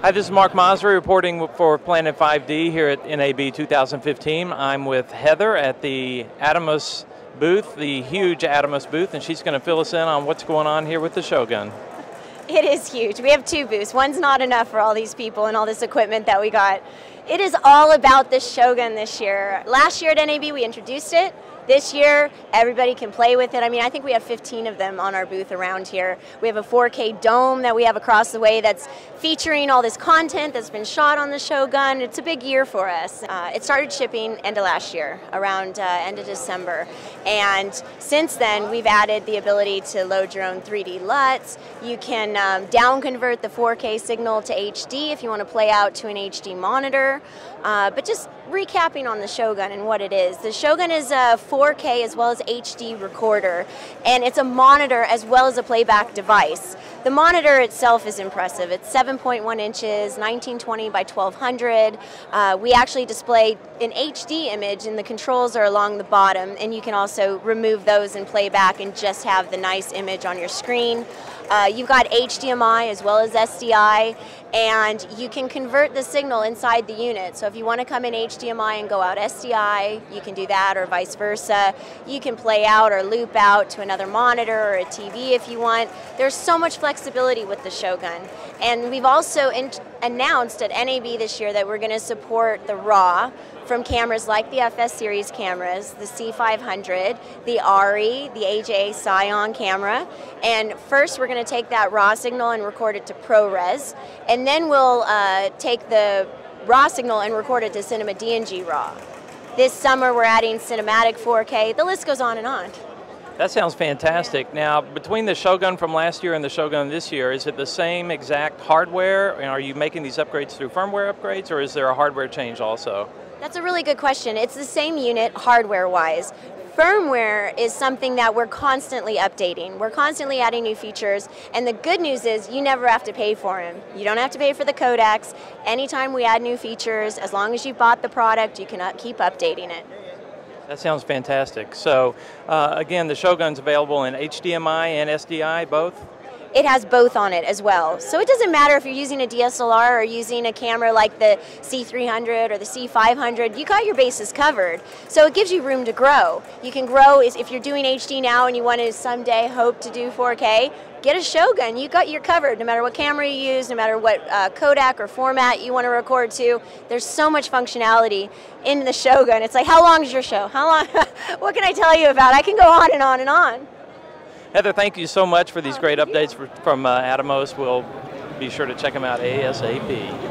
Hi, this is Mark Masri reporting for Planet 5D here at NAB 2015. I'm with Heather at the Atomos booth, the huge Atomos booth, and she's going to fill us in on what's going on here with the Shogun. It is huge. We have two booths. One's not enough for all these people and all this equipment that we got. It is all about the Shogun this year. Last year at NAB we introduced it. This year, everybody can play with it. I mean, I think we have 15 of them on our booth around here. We have a 4K dome that we have across the way that's featuring all this content that's been shot on the Shogun. It's a big year for us. It started shipping end of last year, around end of December. And since then, we've added the ability to load your own 3D LUTs. You can down convert the 4K signal to HD if you want to play out to an HD monitor. But just recapping on the Shogun and what it is. The Shogun is a 4K as well as HD recorder, and it's a monitor as well as a playback device. The monitor itself is impressive. It's 7.1 inches, 1920 by 1200. We actually display an HD image, and the controls are along the bottom, and you can also remove those and play back and just have the nice image on your screen. You've got HDMI as well as SDI, and you can convert the signal inside the unit. So if you want to come in HDMI and go out SDI, you can do that, or vice versa. You can play out or loop out to another monitor or a TV if you want. There's so much flexibility with the Shogun. And we've also announced at NAB this year that we're going to support the RAW from cameras like the FS series cameras, the C500, the ARRI, the AJ Scion camera. And first we're going to take that RAW signal and record it to ProRes. And then we'll take the RAW signal and record it to Cinema DNG RAW. This summer we're adding cinematic 4K. The list goes on and on. That sounds fantastic. Now, between the Shogun from last year and the Shogun this year, is it the same exact hardware? And are you making these upgrades through firmware upgrades, or is there a hardware change also? That's a really good question. It's the same unit hardware-wise. Firmware is something that we're constantly updating. We're constantly adding new features, and the good news is you never have to pay for them. You don't have to pay for the codecs. Anytime we add new features, as long as you bought the product, you can keep updating it. That sounds fantastic. So, again, the Shogun's available in HDMI and SDI, both? It has both on it as well. So it doesn't matter if you're using a DSLR or using a camera like the C300 or the C500, you got your bases covered. So it gives you room to grow. You can grow if you're doing HD now and you want to someday hope to do 4K, get a Shogun. You got your covered no matter what camera you use, no matter what codec or format you want to record to. There's so much functionality in the Shogun. It's like, how long is your show? How long? What can I tell you about? I can go on and on and on. Heather, thank you so much for these great updates from Atomos. We'll be sure to check them out ASAP.